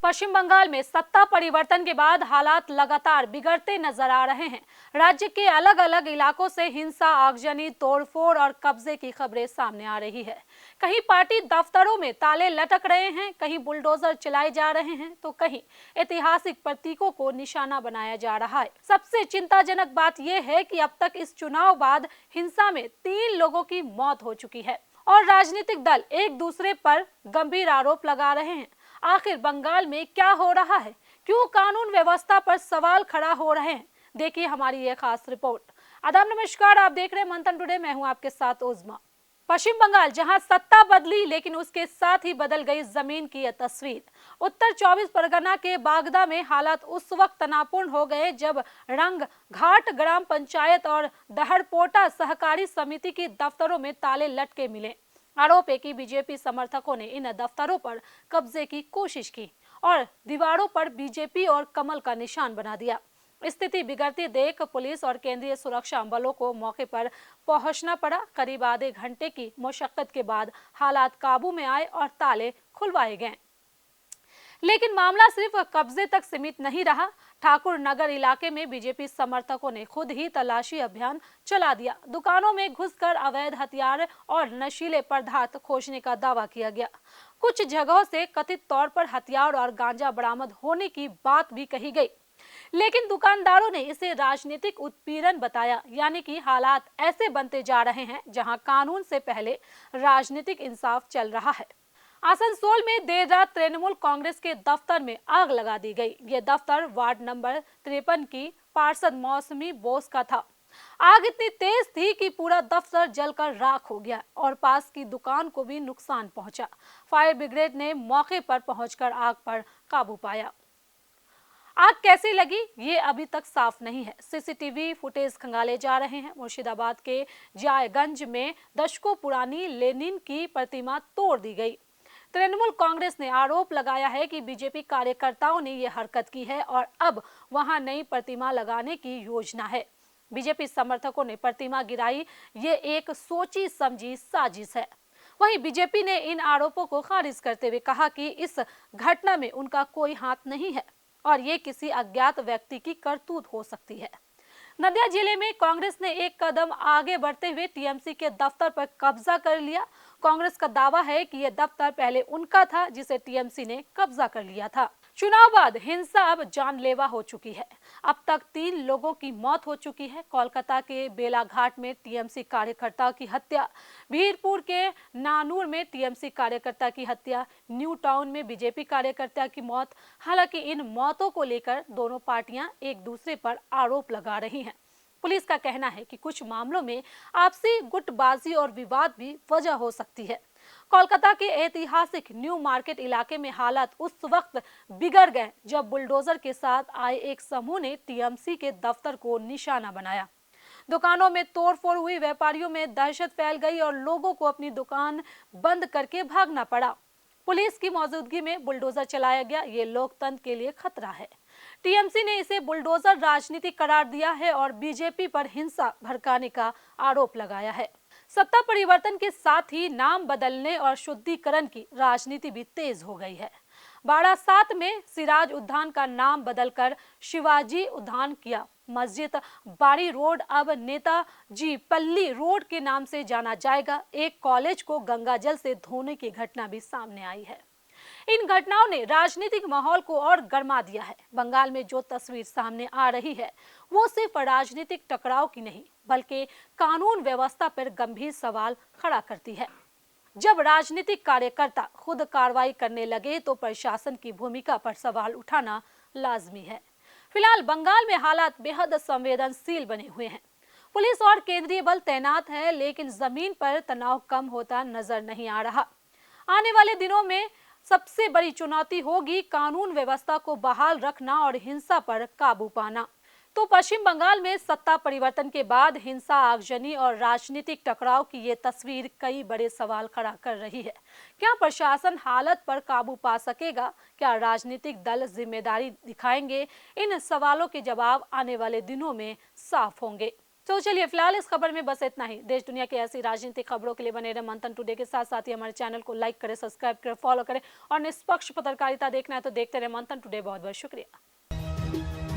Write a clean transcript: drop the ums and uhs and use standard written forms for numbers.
पश्चिम बंगाल में सत्ता परिवर्तन के बाद हालात लगातार बिगड़ते नजर आ रहे हैं। राज्य के अलग अलग इलाकों से हिंसा, आगजनी, तोड़फोड़ और कब्जे की खबरें सामने आ रही है। कहीं पार्टी दफ्तरों में ताले लटक रहे हैं, कहीं बुलडोजर चलाए जा रहे हैं, तो कहीं ऐतिहासिक प्रतीकों को निशाना बनाया जा रहा है। सबसे चिंताजनक बात यह है कि अब तक इस चुनाव बाद हिंसा में 3 लोगों की मौत हो चुकी है और राजनीतिक दल एक दूसरे पर गंभीर आरोप लगा रहे हैं। आखिर बंगाल में क्या हो रहा है? क्यों कानून व्यवस्था पर सवाल खड़ा हो रहे हैं? देखिए हमारी ये खास रिपोर्ट। आदाब, नमस्कार, आप देख रहे हैं मंथन टुडे। मैं हूं आपके साथ उज़मा। पश्चिम बंगाल जहां सत्ता बदली, लेकिन उसके साथ ही बदल गई जमीन की यह तस्वीर। उत्तर 24 परगना के बागदा में हालात उस वक्त तनावपूर्ण हो गए जब रंग घाट ग्राम पंचायत और दहड़पोटा सहकारी समिति के दफ्तरों में ताले लटके मिले। आरोप है कि बीजेपी समर्थकों ने इन दफ्तरों पर कब्जे की कोशिश की और दीवारों पर बीजेपी और कमल का निशान बना दिया। स्थिति बिगड़ती देख पुलिस और केंद्रीय सुरक्षा बलों को मौके पर पहुंचना पड़ा। करीब आधे घंटे की मशक्कत के बाद हालात काबू में आए और ताले खुलवाए गए। लेकिन मामला सिर्फ कब्जे तक सीमित नहीं रहा। ठाकुर नगर इलाके में बीजेपी समर्थकों ने खुद ही तलाशी अभियान चला दिया। दुकानों में घुसकर अवैध हथियार और नशीले पदार्थ खोजने का दावा किया गया। कुछ जगहों से कथित तौर पर हथियार और गांजा बरामद होने की बात भी कही गई, लेकिन दुकानदारों ने इसे राजनीतिक उत्पीड़न बताया। यानी कि हालात ऐसे बनते जा रहे हैं जहां कानून से पहले राजनीतिक इंसाफ चल रहा है। आसनसोल में देर रात तृणमूल कांग्रेस के दफ्तर में आग लगा दी गई। ये दफ्तर वार्ड नंबर 53 की पार्षद मौसमी बोस का था। आग इतनी तेज थी कि पूरा दफ्तर जलकर राख हो गया और पास की दुकान को भी नुकसान पहुंचा। फायर ब्रिगेड ने मौके पर पहुंचकर आग पर काबू पाया। आग कैसे लगी ये अभी तक साफ नहीं है। सीसीटीवी फुटेज खंगाले जा रहे हैं। मुर्शिदाबाद के जायगंज में दशकों पुरानी लेनिन की प्रतिमा तोड़ दी गई। तृणमूल कांग्रेस ने आरोप लगाया है कि बीजेपी कार्यकर्ताओं ने यह हरकत की है और अब वहां नई प्रतिमा लगाने की योजना है। बीजेपी समर्थकों ने प्रतिमा गिराई, ये एक सोची समझी साजिश है। वहीं बीजेपी ने इन आरोपों को खारिज करते हुए कहा कि इस घटना में उनका कोई हाथ नहीं है और ये किसी अज्ञात व्यक्ति की करतूत हो सकती है। नदिया जिले में कांग्रेस ने एक कदम आगे बढ़ते हुए टीएमसी के दफ्तर पर कब्जा कर लिया। कांग्रेस का दावा है कि यह दफ्तर पहले उनका था, जिसे टीएमसी ने कब्जा कर लिया था। चुनाव बाद हिंसा अब जानलेवा हो चुकी है। अब तक 3 लोगों की मौत हो चुकी है। कोलकाता के बेलाघाट में टीएमसी कार्यकर्ता की हत्या, भीरपुर के नानूर में टीएमसी कार्यकर्ता की हत्या, न्यू टाउन में बीजेपी कार्यकर्ता की मौत। हालांकि इन मौतों को लेकर दोनों पार्टियां एक दूसरे पर आरोप लगा रही हैं। पुलिस का कहना है कि कुछ मामलों में आपसी गुटबाजी और विवाद भी वजह हो सकती है। कोलकाता के ऐतिहासिक न्यू मार्केट इलाके में हालात उस वक्त बिगड़ गए जब बुलडोजर के साथ आए एक समूह ने टीएमसी के दफ्तर को निशाना बनाया। दुकानों में तोड़फोड़ हुई, व्यापारियों में दहशत फैल गई और लोगों को अपनी दुकान बंद करके भागना पड़ा। पुलिस की मौजूदगी में बुलडोजर चलाया गया। ये लोकतंत्र के लिए खतरा है। टीएमसी ने इसे बुलडोजर राजनीति करार दिया है और बीजेपी पर हिंसा भड़काने का आरोप लगाया है। सत्ता परिवर्तन के साथ ही नाम बदलने और शुद्धिकरण की राजनीति भी तेज हो गई है। बारासात में सिराज उद्यान का नाम बदलकर शिवाजी उद्यान किया। मस्जिद बाड़ी रोड अब नेताजी पल्ली रोड के नाम से जाना जाएगा। एक कॉलेज को गंगाजल से धोने की घटना भी सामने आई है। इन घटनाओं ने राजनीतिक माहौल को और गर्मा दिया है। बंगाल में जो तस्वीर सामने आ रही है वो सिर्फ राजनीतिक टकराव की नहीं, बल्कि कानून व्यवस्था पर गंभीर सवाल खड़ा करती है। जब राजनीतिक कार्यकर्ता खुद कार्रवाई करने लगे तो प्रशासन की भूमिका पर सवाल उठाना लाजमी है। फिलहाल बंगाल में हालात बेहद संवेदनशील बने हुए हैं। पुलिस और केंद्रीय बल तैनात है, लेकिन जमीन पर तनाव कम होता नजर नहीं आ रहा। आने वाले दिनों में सबसे बड़ी चुनौती होगी कानून व्यवस्था को बहाल रखना और हिंसा पर काबू पाना। तो पश्चिम बंगाल में सत्ता परिवर्तन के बाद हिंसा, आगजनी और राजनीतिक टकराव की ये तस्वीर कई बड़े सवाल खड़ा कर रही है। क्या प्रशासन हालत पर काबू पा सकेगा? क्या राजनीतिक दल जिम्मेदारी दिखाएंगे? इन सवालों के जवाब आने वाले दिनों में साफ होंगे। तो चलिए फिलहाल इस खबर में बस इतना ही। देश दुनिया की ऐसी राजनीतिक खबरों के लिए बने रहे मंथन टुडे के साथ साथ ही हमारे चैनल को लाइक करें, सब्सक्राइब करें, फॉलो करें और निष्पक्ष पत्रकारिता देखना है तो देखते रहे मंथन टुडे। बहुत बहुत शुक्रिया।